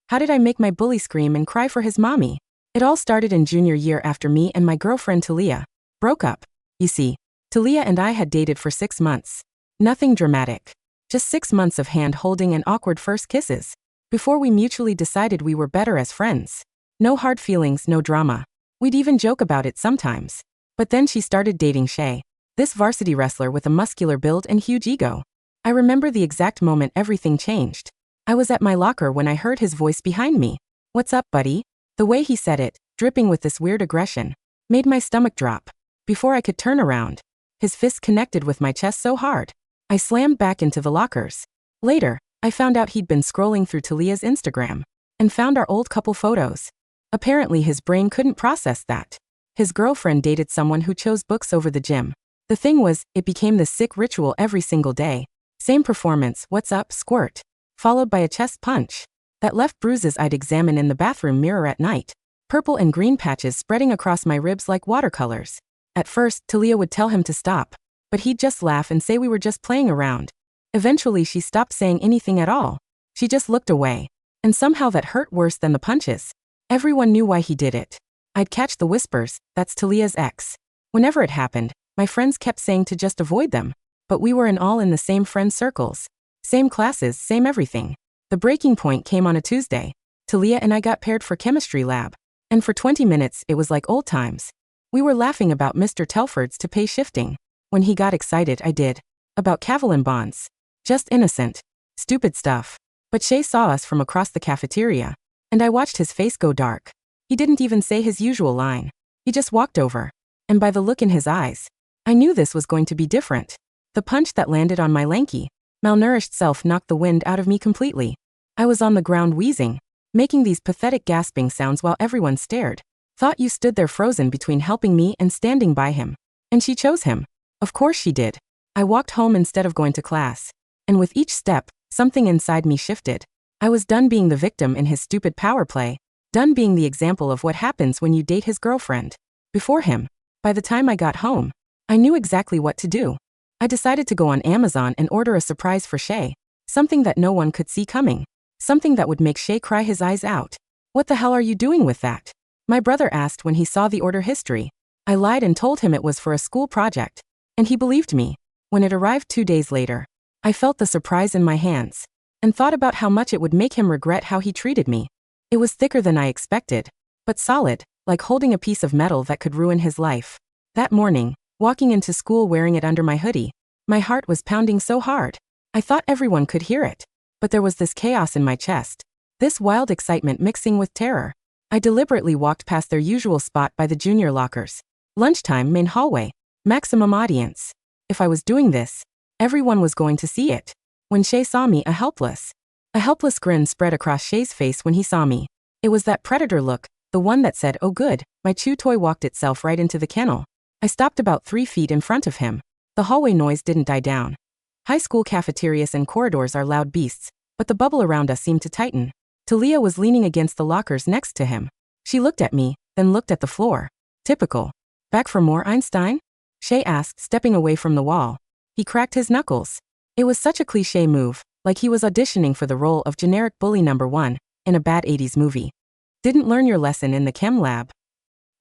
How did I make my bully scream and cry for his mommy? It all started in junior year after me and my girlfriend Thalia broke up. You see, Thalia and I had dated for 6 months. Nothing dramatic. Just 6 months of hand-holding and awkward first kisses. Before we mutually decided we were better as friends. No hard feelings, no drama. We'd even joke about it sometimes. But then she started dating Shay. This varsity wrestler with a muscular build and huge ego. I remember the exact moment everything changed. I was at my locker when I heard his voice behind me. "What's up, buddy?" The way he said it, dripping with this weird aggression, made my stomach drop. Before I could turn around, his fist connected with my chest so hard, I slammed back into the lockers. Later, I found out he'd been scrolling through Thalia's Instagram and found our old couple photos. Apparently his brain couldn't process that. His girlfriend dated someone who chose books over the gym. The thing was, it became this sick ritual every single day. Same performance, "What's up, squirt," followed by a chest punch that left bruises I'd examine in the bathroom mirror at night. Purple and green patches spreading across my ribs like watercolors. At first, Thalia would tell him to stop, but he'd just laugh and say we were just playing around. Eventually she stopped saying anything at all. She just looked away. And somehow that hurt worse than the punches. Everyone knew why he did it. I'd catch the whispers, "That's Thalia's ex." Whenever it happened, my friends kept saying to just avoid them. But we were all in the same friend circles. Same classes, same everything. The breaking point came on a Tuesday. Thalia and I got paired for chemistry lab. And for 20 minutes it was like old times. We were laughing about Mr. Telford's to pay shifting. When he got excited I did. About Cavalin bonds. Just innocent. Stupid stuff. But Shay saw us from across the cafeteria. And I watched his face go dark. He didn't even say his usual line. He just walked over. And by the look in his eyes, I knew this was going to be different. The punch that landed on my lanky, malnourished self knocked the wind out of me completely. I was on the ground wheezing, making these pathetic gasping sounds while everyone stared. "Thought you stood there frozen between helping me and standing by him. And she chose him." Of course she did. I walked home instead of going to class. And with each step, something inside me shifted. I was done being the victim in his stupid power play. Done being the example of what happens when you date his girlfriend. Before him. By the time I got home, I knew exactly what to do. I decided to go on Amazon and order a surprise for Shay. Something that no one could see coming. Something that would make Shay cry his eyes out. "What the hell are you doing with that?" my brother asked when he saw the order history. I lied and told him it was for a school project. And he believed me. When it arrived 2 days later, I felt the surprise in my hands. And thought about how much it would make him regret how he treated me. It was thicker than I expected. But solid, like holding a piece of metal that could ruin his life. That morning, walking into school wearing it under my hoodie, my heart was pounding so hard. I thought everyone could hear it. But there was this chaos in my chest. This wild excitement mixing with terror. I deliberately walked past their usual spot by the junior lockers. Lunchtime, main hallway. Maximum audience. If I was doing this, everyone was going to see it. When Shay saw me, a helpless grin spread across Shay's face when he saw me. It was that predator look, the one that said, "Oh good." My chew toy walked itself right into the kennel. I stopped about 3 feet in front of him. The hallway noise didn't die down. High school cafeterias and corridors are loud beasts, but the bubble around us seemed to tighten. Thalia was leaning against the lockers next to him. She looked at me, then looked at the floor. Typical. "Back for more, Einstein?" Shay asked, stepping away from the wall. He cracked his knuckles. It was such a cliché move, like he was auditioning for the role of generic bully number 1 in a bad 80s movie. "Didn't learn your lesson in the chem lab."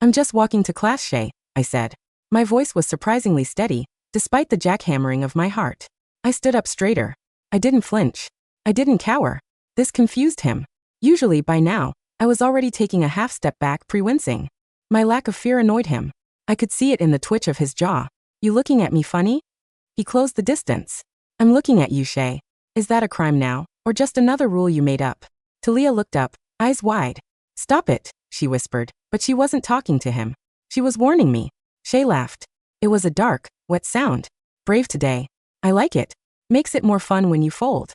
"I'm just walking to class, Shay," I said. My voice was surprisingly steady, despite the jackhammering of my heart. I stood up straighter. I didn't flinch. I didn't cower. This confused him. Usually, by now, I was already taking a half step back, pre-wincing. My lack of fear annoyed him. I could see it in the twitch of his jaw. "You looking at me funny?" He closed the distance. "I'm looking at you, Shay. Is that a crime now, or just another rule you made up?" Thalia looked up, eyes wide. "Stop it," she whispered, but she wasn't talking to him. She was warning me. Shay laughed. It was a dark, wet sound. "Brave today. I like it. Makes it more fun when you fold."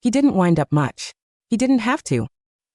He didn't wind up much. He didn't have to.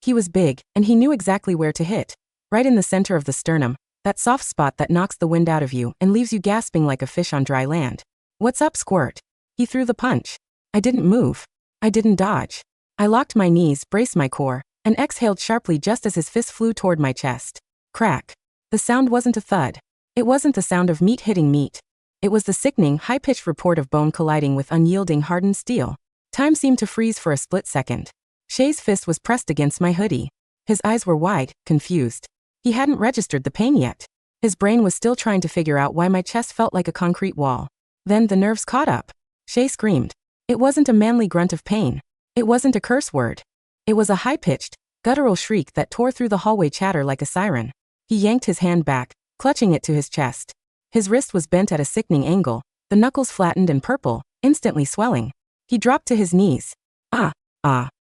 He was big, and he knew exactly where to hit. Right in the center of the sternum, that soft spot that knocks the wind out of you and leaves you gasping like a fish on dry land. "What's up, squirt?" He threw the punch. I didn't move. I didn't dodge. I locked my knees, braced my core, and exhaled sharply just as his fist flew toward my chest. Crack. The sound wasn't a thud. It wasn't the sound of meat hitting meat. It was the sickening, high-pitched report of bone colliding with unyielding, hardened steel. Time seemed to freeze for a split second. Shay's fist was pressed against my hoodie. His eyes were wide, confused. He hadn't registered the pain yet. His brain was still trying to figure out why my chest felt like a concrete wall. Then the nerves caught up. Shay screamed. It wasn't a manly grunt of pain. It wasn't a curse word. It was a high-pitched, guttural shriek that tore through the hallway chatter like a siren. He yanked his hand back, clutching it to his chest. His wrist was bent at a sickening angle, the knuckles flattened and purple, instantly swelling. He dropped to his knees. Ah.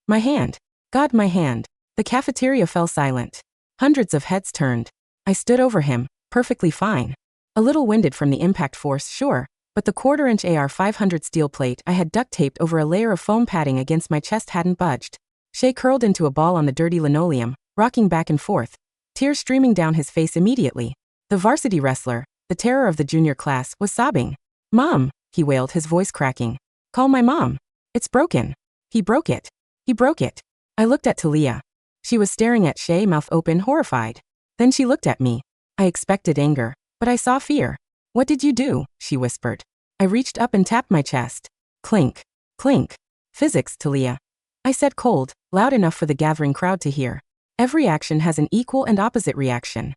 My hand. God, my hand. The cafeteria fell silent. Hundreds of heads turned. I stood over him, perfectly fine. A little winded from the impact force, sure, but the quarter-inch AR-500 steel plate I had duct-taped over a layer of foam padding against my chest hadn't budged. Shay curled into a ball on the dirty linoleum, rocking back and forth, tears streaming down his face immediately. The varsity wrestler, the terror of the junior class, was sobbing. "Mom," he wailed, his voice cracking. "Call my mom. It's broken. He broke it. He broke it." I looked at Thalia. She was staring at Shay, mouth open, horrified. Then she looked at me. I expected anger, but I saw fear. "What did you do?" she whispered. I reached up and tapped my chest. Clink. Clink. "Physics, Thalia," I said, cold, loud enough for the gathering crowd to hear. Every action has an equal and opposite reaction.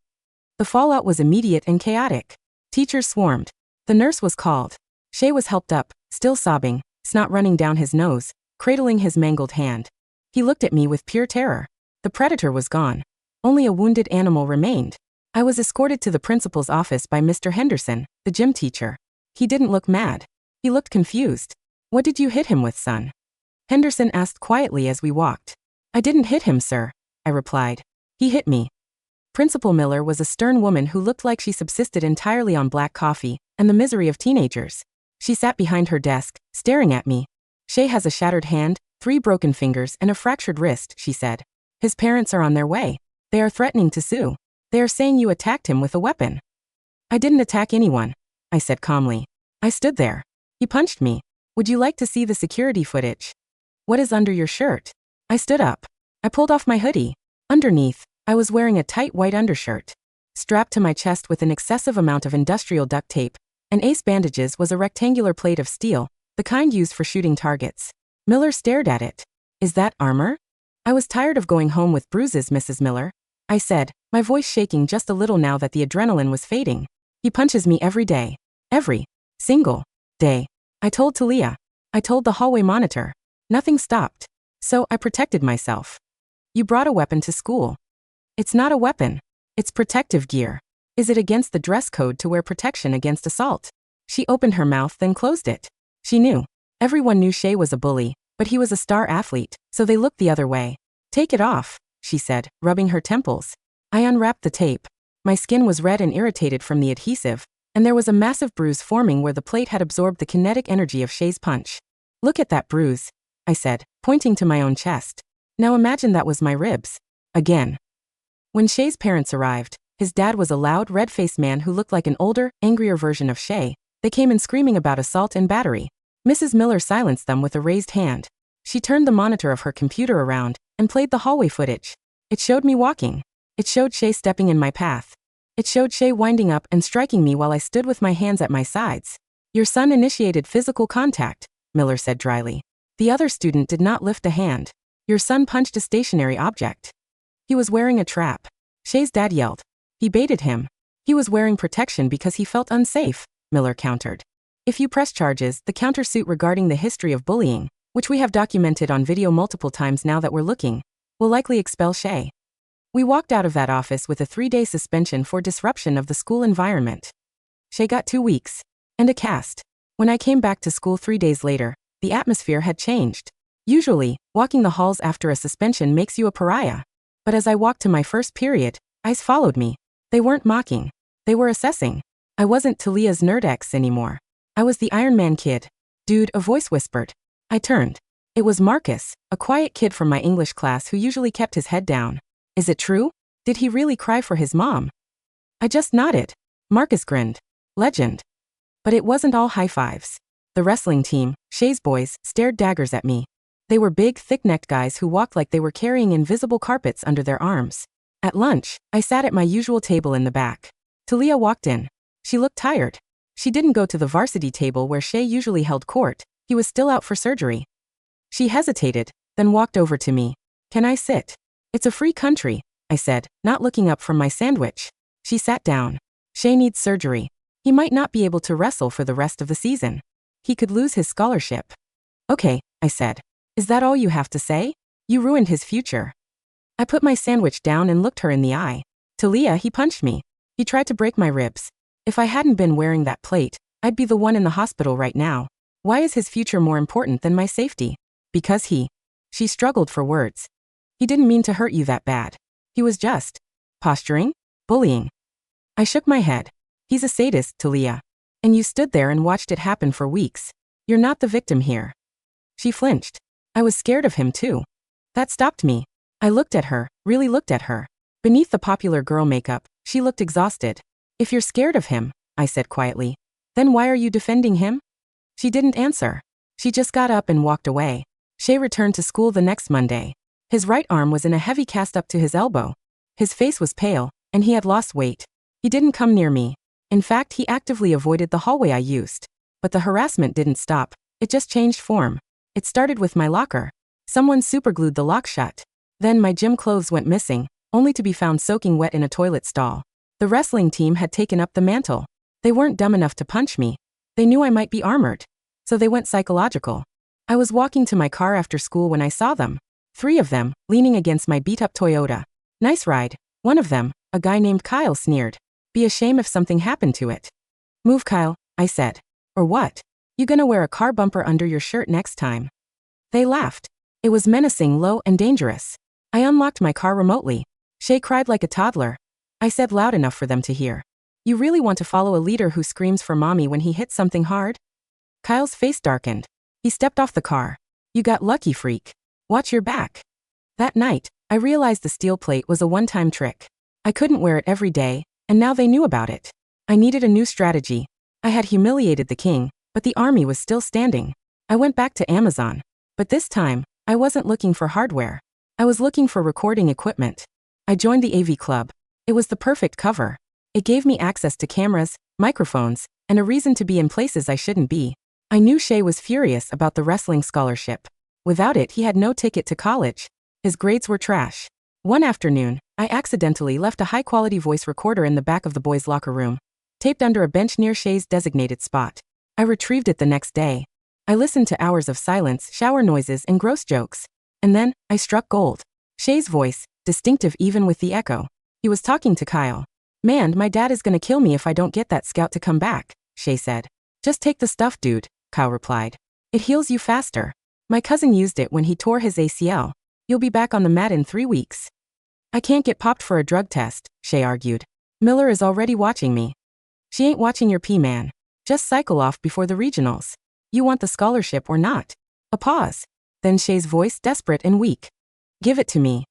The fallout was immediate and chaotic. Teachers swarmed. The nurse was called. Shay was helped up, still sobbing, snot running down his nose, cradling his mangled hand. He looked at me with pure terror. The predator was gone. Only a wounded animal remained. I was escorted to the principal's office by Mr. Henderson, the gym teacher. He didn't look mad. He looked confused. "What did you hit him with, son?" Henderson asked quietly as we walked. "I didn't hit him, sir," I replied. "He hit me." Principal Miller was a stern woman who looked like she subsisted entirely on black coffee and the misery of teenagers. She sat behind her desk, staring at me. "Shay has a shattered hand, 3 broken fingers, and a fractured wrist," she said. "His parents are on their way. They are threatening to sue. They are saying you attacked him with a weapon." "I didn't attack anyone," I said calmly. "I stood there. He punched me. Would you like to see the security footage?" "What is under your shirt?" I stood up. I pulled off my hoodie. Underneath, I was wearing a tight white undershirt. Strapped to my chest with an excessive amount of industrial duct tape and ace bandages was a rectangular plate of steel, the kind used for shooting targets. Miller stared at it. "Is that armor?" "I was tired of going home with bruises, Mrs. Miller," I said, my voice shaking just a little now that the adrenaline was fading. "He punches me every day. Every single day." I told Thalia. I told the hallway monitor. Nothing stopped. So I protected myself. "You brought a weapon to school." "It's not a weapon. It's protective gear." "Is it against the dress code to wear protection against assault?" She opened her mouth, then closed it. She knew. Everyone knew Shay was a bully, but he was a star athlete, so they looked the other way. "Take it off," she said, rubbing her temples. I unwrapped the tape. My skin was red and irritated from the adhesive, and there was a massive bruise forming where the plate had absorbed the kinetic energy of Shay's punch. "Look at that bruise," I said, pointing to my own chest. "Now imagine that was my ribs. Again." When Shay's parents arrived, his dad was a loud, red-faced man who looked like an older, angrier version of Shay. They came in screaming about assault and battery. Mrs. Miller silenced them with a raised hand. She turned the monitor of her computer around and played the hallway footage. It showed me walking. It showed Shay stepping in my path. It showed Shay winding up and striking me while I stood with my hands at my sides. "Your son initiated physical contact," Miller said dryly. The other student did not lift a hand. "Your son punched a stationary object. He was wearing a trap." Shay's dad yelled. "He baited him." "He was wearing protection because he felt unsafe," Miller countered. "If you press charges, the countersuit regarding the history of bullying, which we have documented on video multiple times now that we're looking, will likely expel Shay." We walked out of that office with a 3-day suspension for disruption of the school environment. Shay got 2 weeks. And a cast. When I came back to school 3 days later, the atmosphere had changed. Usually, walking the halls after a suspension makes you a pariah. But as I walked to my first period, eyes followed me. They weren't mocking. They were assessing. I wasn't Thalia's nerd ex anymore. I was the Iron Man kid. "Dude," a voice whispered. I turned. It was Marcus, a quiet kid from my English class who usually kept his head down. "Is it true? Did he really cry for his mom?" I just nodded. Marcus grinned. "Legend." But it wasn't all high fives. The wrestling team, Shay's boys, stared daggers at me. They were big, thick-necked guys who walked like they were carrying invisible carpets under their arms. At lunch, I sat at my usual table in the back. Thalia walked in. She looked tired. She didn't go to the varsity table where Shay usually held court. He was still out for surgery. She hesitated, then walked over to me. Can I sit? It's a free country, I said, not looking up from my sandwich. She sat down. Shay needs surgery. He might not be able to wrestle for the rest of the season. He could lose his scholarship. Okay, I said. Is that all you have to say? You ruined his future. I put my sandwich down and looked her in the eye. Thalia, he punched me. He tried to break my ribs. If I hadn't been wearing that plate, I'd be the one in the hospital right now. Why is his future more important than my safety? Because She struggled for words. He didn't mean to hurt you that bad. He was just posturing, bullying. I shook my head. He's a sadist, Thalia. And you stood there and watched it happen for weeks. You're not the victim here. She flinched. I was scared of him too. That stopped me. I looked at her, really looked at her. Beneath the popular girl makeup, she looked exhausted. If you're scared of him, I said quietly, then why are you defending him? She didn't answer. She just got up and walked away. Shay returned to school the next Monday. His right arm was in a heavy cast up to his elbow. His face was pale, and he had lost weight. He didn't come near me. In fact, he actively avoided the hallway I used. But the harassment didn't stop. It just changed form. It started with my locker. Someone superglued the lock shut. Then my gym clothes went missing, only to be found soaking wet in a toilet stall. The wrestling team had taken up the mantle. They weren't dumb enough to punch me. They knew I might be armored. So they went psychological. I was walking to my car after school when I saw them. 3 of them, leaning against my beat-up Toyota. Nice ride. One of them, a guy named Kyle, sneered. Be a shame if something happened to it. Move, Kyle, I said. Or what? You gonna wear a car bumper under your shirt next time? They laughed. It was menacing, low, and dangerous. I unlocked my car remotely. Shay cried like a toddler. I said loud enough for them to hear. You really want to follow a leader who screams for mommy when he hits something hard? Kyle's face darkened. He stepped off the car. You got lucky, freak. Watch your back. That night, I realized the steel plate was a one-time trick. I couldn't wear it every day, and now they knew about it. I needed a new strategy. I had humiliated the king, but the army was still standing. I went back to Amazon. But this time, I wasn't looking for hardware. I was looking for recording equipment. I joined the AV Club. It was the perfect cover. It gave me access to cameras, microphones, and a reason to be in places I shouldn't be. I knew Shay was furious about the wrestling scholarship. Without it, he had no ticket to college. His grades were trash. One afternoon, I accidentally left a high-quality voice recorder in the back of the boys' locker room, taped under a bench near Shay's designated spot. I retrieved it the next day. I listened to hours of silence, shower noises, and gross jokes. And then, I struck gold. Shay's voice, distinctive even with the echo. He was talking to Kyle. Man, my dad is gonna kill me if I don't get that scout to come back, Shay said. Just take the stuff, dude, Kyle replied. It heals you faster. My cousin used it when he tore his ACL. You'll be back on the mat in 3 weeks. I can't get popped for a drug test, Shay argued. Miller is already watching me. She ain't watching your pee, man. Just cycle off before the regionals. You want the scholarship or not? A pause. Then Shay's voice, desperate and weak. Give it to me.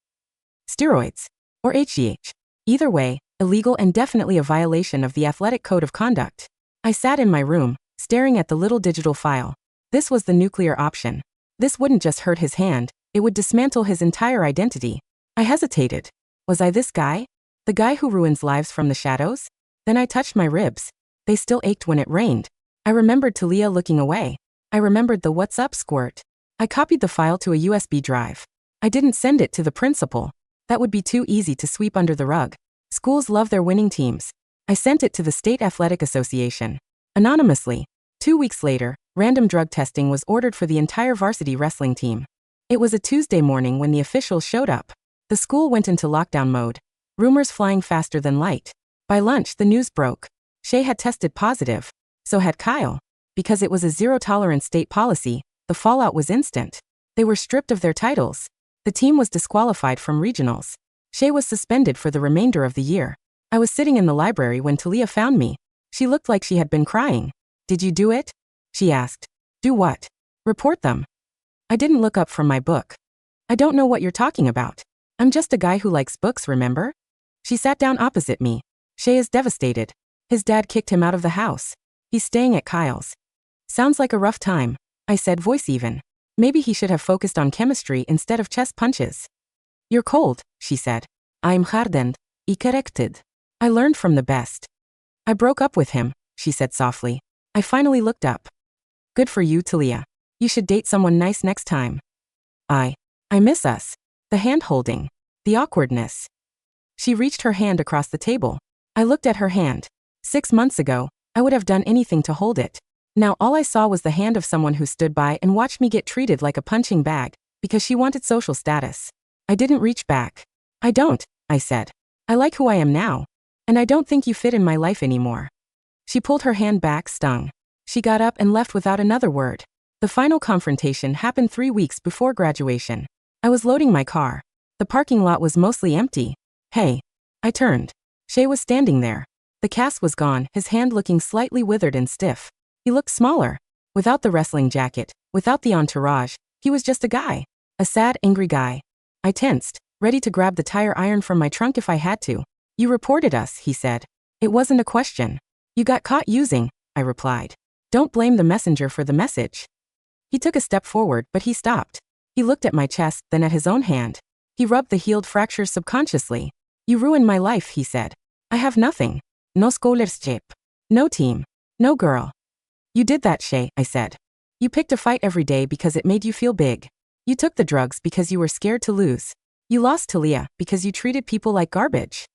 Steroids. Or HGH. Either way, illegal and definitely a violation of the athletic code of conduct. I sat in my room, staring at the little digital file. This was the nuclear option. This wouldn't just hurt his hand, it would dismantle his entire identity. I hesitated. Was I this guy? The guy who ruins lives from the shadows? Then I touched my ribs. They still ached when it rained. I remembered Thalia looking away. I remembered the "what's up" squirt. I copied the file to a USB drive. I didn't send it to the principal. That would be too easy to sweep under the rug. Schools love their winning teams. I sent it to the State Athletic Association. Anonymously. 2 weeks later, random drug testing was ordered for the entire varsity wrestling team. It was a Tuesday morning when the officials showed up. The school went into lockdown mode. Rumors flying faster than light. By lunch, the news broke. Shay had tested positive. So had Kyle. Because it was a zero-tolerance state policy, the fallout was instant. They were stripped of their titles. The team was disqualified from regionals. Shay was suspended for the remainder of the year. I was sitting in the library when Thalia found me. She looked like she had been crying. Did you do it? She asked. Do what? Report them. I didn't look up from my book. I don't know what you're talking about. I'm just a guy who likes books, remember? She sat down opposite me. Shay is devastated. His dad kicked him out of the house. He's staying at Kyle's. Sounds like a rough time, I said, voice even. Maybe he should have focused on chemistry instead of chest punches. You're cold, she said. I'm hardened, y corrected. I learned from the best. I broke up with him, she said softly. I finally looked up. Good for you, Thalia. You should date someone nice next time. I miss us. The hand-holding. The awkwardness. She reached her hand across the table. I looked at her hand. 6 months ago, I would have done anything to hold it. Now all I saw was the hand of someone who stood by and watched me get treated like a punching bag because she wanted social status. I didn't reach back. I don't, I said. I like who I am now. And I don't think you fit in my life anymore. She pulled her hand back, stung. She got up and left without another word. The final confrontation happened 3 weeks before graduation. I was loading my car. The parking lot was mostly empty. Hey. I turned. Shay was standing there. The cast was gone, his hand looking slightly withered and stiff. He looked smaller. Without the wrestling jacket, without the entourage, he was just a guy. A sad, angry guy. I tensed, ready to grab the tire iron from my trunk if I had to. You reported us, he said. It wasn't a question. You got caught using, I replied. Don't blame the messenger for the message. He took a step forward, but he stopped. He looked at my chest, then at his own hand. He rubbed the healed fractures subconsciously. You ruined my life, he said. I have nothing. No scholarship. No team. No girl. You did that, Shay, I said. You picked a fight every day because it made you feel big. You took the drugs because you were scared to lose. You lost Thalia because you treated people like garbage.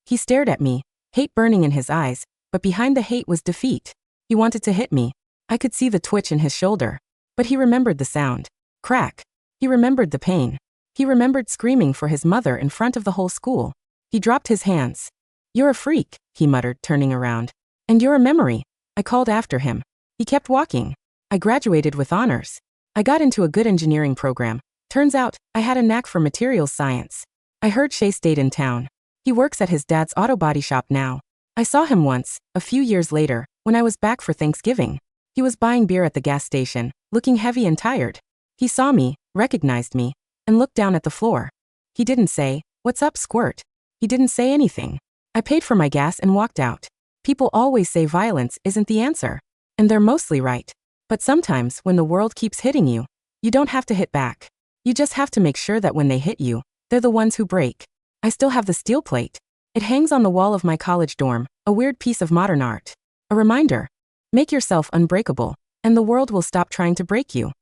He stared at me, hate burning in his eyes, but behind the hate was defeat. He wanted to hit me. I could see the twitch in his shoulder. But he remembered the sound. Crack. He remembered the pain. He remembered screaming for his mother in front of the whole school. He dropped his hands. You're a freak, he muttered, turning around. And you're a memory, I called after him. He kept walking. I graduated with honors. I got into a good engineering program. Turns out, I had a knack for materials science. I heard Shay stayed in town. He works at his dad's auto body shop now. I saw him once, a few years later, when I was back for Thanksgiving. He was buying beer at the gas station, looking heavy and tired. He saw me, recognized me, and looked down at the floor. He didn't say, "What's up, squirt?" He didn't say anything. I paid for my gas and walked out. People always say violence isn't the answer. And they're mostly right. But sometimes, when the world keeps hitting you, you don't have to hit back. You just have to make sure that when they hit you, they're the ones who break. I still have the steel plate. It hangs on the wall of my college dorm, a weird piece of modern art. A reminder. Make yourself unbreakable, and the world will stop trying to break you.